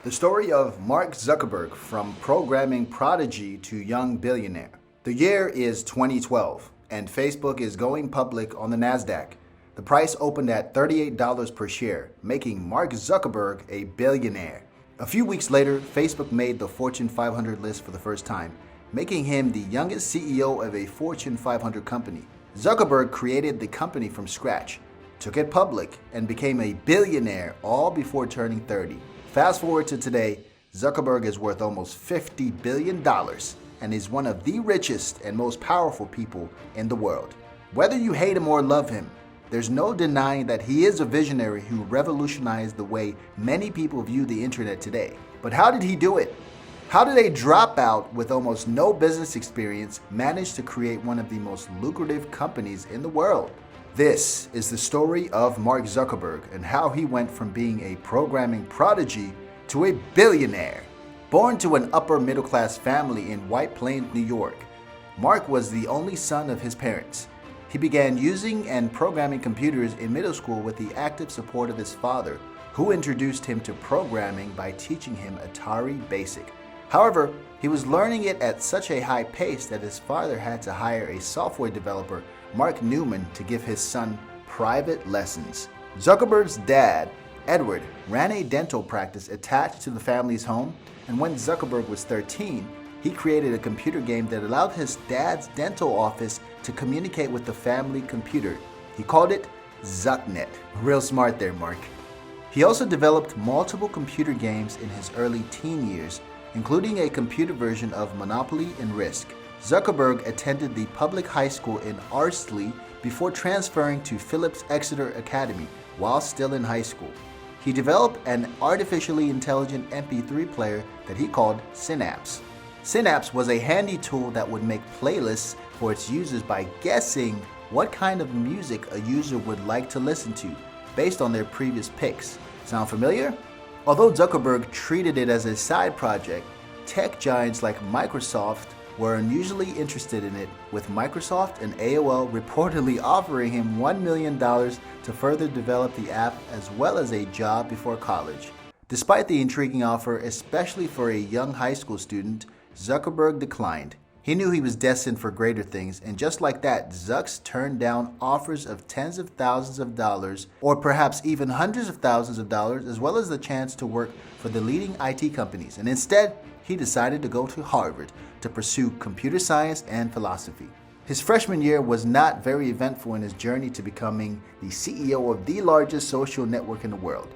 The story of Mark Zuckerberg from programming Prodigy to young billionaire. The year is 2012, and Facebook is going public on the NASDAQ. The price opened at $38 per share, making Mark Zuckerberg a billionaire. A few weeks later, Facebook made the Fortune 500 list for the first time, making him the youngest CEO of a Fortune 500 company. Zuckerberg created the company from scratch, took it public, and became a billionaire all before turning 30. Fast forward to today, Zuckerberg is worth almost $50 billion and is one of the richest and most powerful people in the world. Whether you hate him or love him, there's no denying that he is a visionary who revolutionized the way many people view the internet today. But how did he do it? How did a dropout with almost no business experience manage to create one of the most lucrative companies in the world? This is the story of Mark Zuckerberg and how he went from being a programming prodigy to a billionaire. Born to an upper middle class family in White Plains, New York, Mark was the only son of his parents. He began using and programming computers in middle school with the active support of his father, who introduced him to programming by teaching him Atari Basic. However, he was learning it at such a high pace that his father had to hire a software developer, Mark Newman, to give his son private lessons. Zuckerberg's dad, Edward, ran a dental practice attached to the family's home, and when Zuckerberg was 13, he created a computer game that allowed his dad's dental office to communicate with the family computer. He called it ZuckNet. Real smart there, Mark. He also developed multiple computer games in his early teen years, including a computer version of Monopoly and Risk. Zuckerberg attended the public high school in Ardsley before transferring to Phillips Exeter Academy while still in high school. He developed an artificially intelligent MP3 player that he called Synapse. Synapse was a handy tool that would make playlists for its users by guessing what kind of music a user would like to listen to based on their previous picks. Sound familiar? Although Zuckerberg treated it as a side project, tech giants like Microsoft were unusually interested in it, with Microsoft and AOL reportedly offering him $1 million to further develop the app as well as a job before college. Despite the intriguing offer, especially for a young high school student, Zuckerberg declined. He knew he was destined for greater things, and just like that, Zucks turned down offers of tens of thousands of dollars, or perhaps even hundreds of thousands of dollars, as well as the chance to work for the leading IT companies, and instead, he decided to go to Harvard to pursue computer science and philosophy. His freshman year was not very eventful in his journey to becoming the CEO of the largest social network in the world.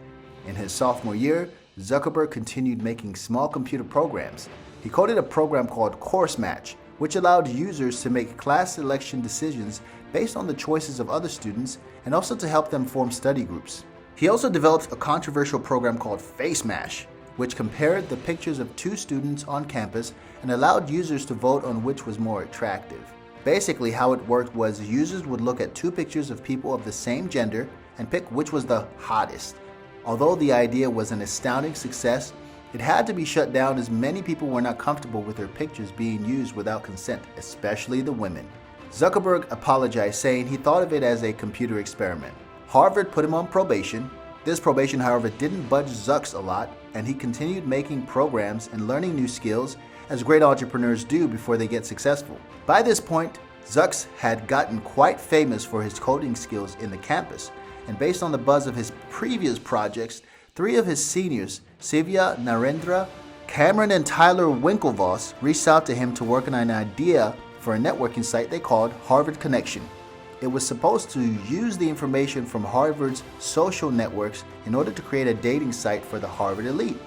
In his sophomore year, Zuckerberg continued making small computer programs. He coded a program called Course Match, which allowed users to make class selection decisions based on the choices of other students and also to help them form study groups. He also developed a controversial program called Face Mash, which compared the pictures of two students on campus and allowed users to vote on which was more attractive. Basically, how it worked was users would look at two pictures of people of the same gender and pick which was the hottest. Although the idea was an astounding success, it had to be shut down as many people were not comfortable with their pictures being used without consent, especially the women. Zuckerberg apologized, saying he thought of it as a computer experiment. Harvard put him on probation. This probation, however, didn't budge Zucks a lot, and he continued making programs and learning new skills, as great entrepreneurs do before they get successful. By this point, Zucks had gotten quite famous for his coding skills in the campus, and based on the buzz of his previous projects, three of his seniors, Sivya Narendra, Cameron, and Tyler Winklevoss, reached out to him to work on an idea for a networking site they called Harvard Connection. It was supposed to use the information from Harvard's social networks in order to create a dating site for the Harvard elite.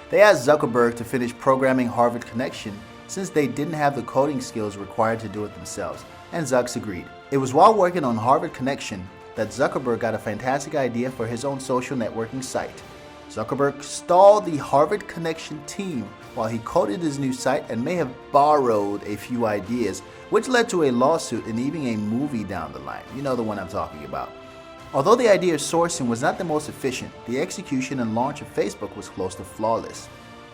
They asked Zuckerberg to finish programming Harvard Connection since they didn't have the coding skills required to do it themselves, and Zucks agreed. It was while working on Harvard Connection that Zuckerberg got a fantastic idea for his own social networking site. Zuckerberg stalled the Harvard Connection team while he coded his new site and may have borrowed a few ideas, which led to a lawsuit and even a movie down the line. You know the one I'm talking about. Although the idea of sourcing was not the most efficient, the execution and launch of Facebook was close to flawless.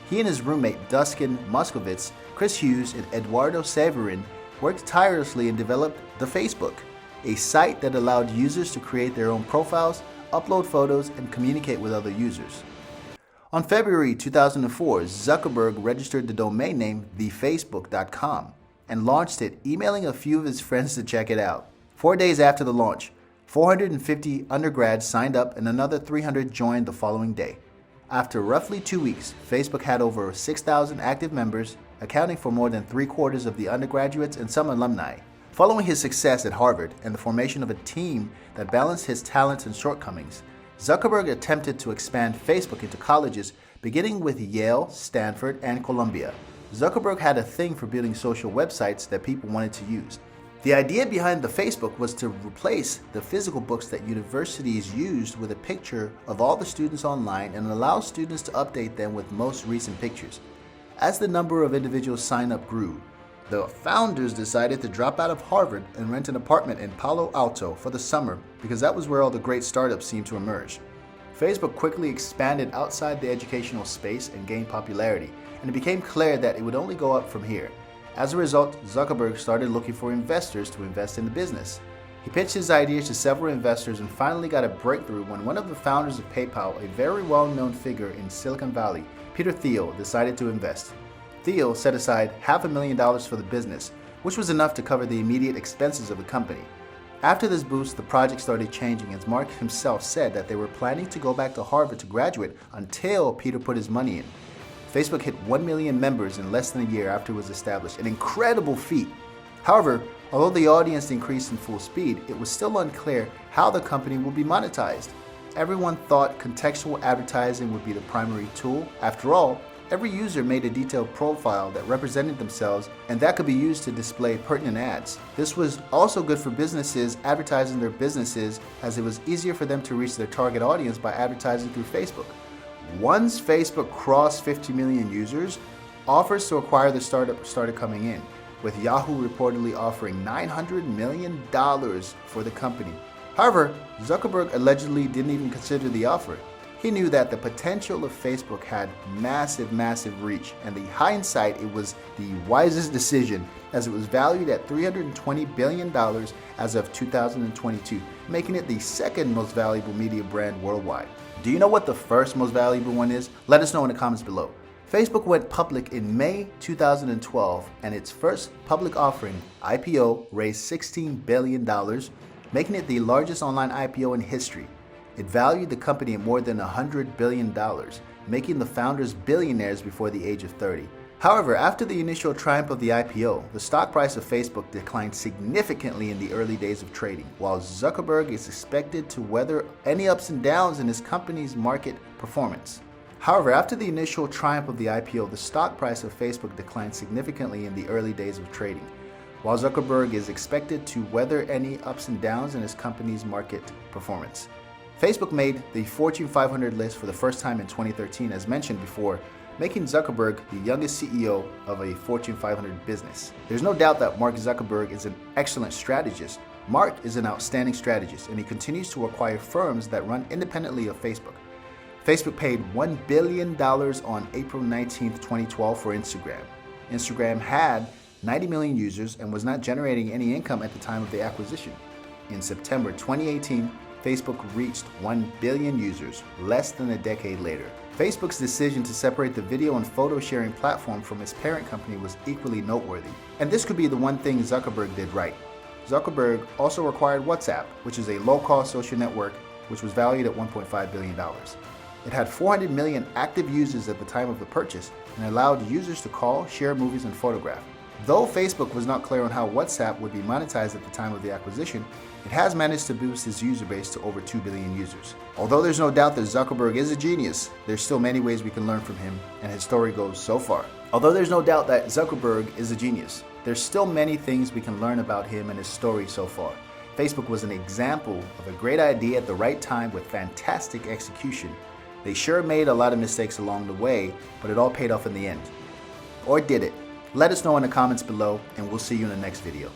He and his roommate Dustin Moskovitz, Chris Hughes, and Eduardo Severin worked tirelessly and developed the Facebook, a site that allowed users to create their own profiles, upload photos, and communicate with other users. On February 2004, Zuckerberg registered the domain name thefacebook.com and launched it, emailing a few of his friends to check it out. 4 days after the launch, 450 undergrads signed up and another 300 joined the following day. After roughly 2 weeks, Facebook had over 6,000 active members, accounting for more than 3/4 of the undergraduates and some alumni. Following his success at Harvard and the formation of a team that balanced his talents and shortcomings, Zuckerberg attempted to expand Facebook into colleges, beginning with Yale, Stanford, and Columbia. Zuckerberg had a thing for building social websites that people wanted to use. The idea behind the Facebook was to replace the physical books that universities used with a picture of all the students online and allow students to update them with most recent pictures. As the number of individuals sign up grew, the founders decided to drop out of Harvard and rent an apartment in Palo Alto for the summer because that was where all the great startups seemed to emerge. Facebook quickly expanded outside the educational space and gained popularity, and it became clear that it would only go up from here. As a result, Zuckerberg started looking for investors to invest in the business. He pitched his ideas to several investors and finally got a breakthrough when one of the founders of PayPal, a very well-known figure in Silicon Valley, Peter Thiel, decided to invest. Thiel set aside $500,000 for the business, which was enough to cover the immediate expenses of the company. After this boost, the project started changing, as Mark himself said that they were planning to go back to Harvard to graduate until Peter put his money in. Facebook hit 1 million members in less than a year after it was established, an incredible feat. However, although the audience increased in full speed, it was still unclear how the company would be monetized. Everyone thought contextual advertising would be the primary tool. After all, every user made a detailed profile that represented themselves, and that could be used to display pertinent ads. This was also good for businesses advertising their businesses, as it was easier for them to reach their target audience by advertising through Facebook. Once Facebook crossed 50 million users, offers to acquire the startup started coming in, with Yahoo reportedly offering $900 million for the company. However, Zuckerberg allegedly didn't even consider the offer. He knew that the potential of Facebook had massive reach, and in hindsight, it was the wisest decision, as it was valued at $320 billion as of 2022, making it the second most valuable media brand worldwide. Do you know what the first most valuable one is? Let us know in the comments below. Facebook went public in May 2012, and its first public offering, IPO, raised $16 billion, making it the largest online IPO in history. It valued the company at more than $100 billion, making the founders billionaires before the age of 30. However, after the initial triumph of the IPO, the stock price of Facebook declined significantly in the early days of trading, while Zuckerberg is expected to weather any ups and downs in his company's market performance. However, after the initial triumph of the IPO, the stock price of Facebook declined significantly in the early days of trading, while Zuckerberg is expected to weather any ups and downs in his company's market performance. Facebook made the Fortune 500 list for the first time in 2013, as mentioned before, making Zuckerberg the youngest CEO of a Fortune 500 business. There's no doubt that Mark Zuckerberg is an excellent strategist. Mark is an outstanding strategist, and he continues to acquire firms that run independently of Facebook. Facebook paid $1 billion on April 19, 2012 for Instagram. Instagram had 90 million users and was not generating any income at the time of the acquisition. In September 2018, Facebook reached 1 billion users, less than a decade later. Facebook's decision to separate the video and photo sharing platform from its parent company was equally noteworthy. And this could be the one thing Zuckerberg did right. Zuckerberg also acquired WhatsApp, which is a low-cost social network which was valued at $1.5 billion. It had 400 million active users at the time of the purchase and allowed users to call, share movies, and photograph. Though Facebook was not clear on how WhatsApp would be monetized at the time of the acquisition, it has managed to boost its user base to over 2 billion users. Although there's no doubt that Zuckerberg is a genius, there's still many ways we can learn from him, and his story goes so far. Although there's no doubt that Zuckerberg is a genius, there's still many things we can learn about him and his story so far. Facebook was an example of a great idea at the right time with fantastic execution. They sure made a lot of mistakes along the way, but it all paid off in the end. Or did it? Let us know in the comments below, and we'll see you in the next video.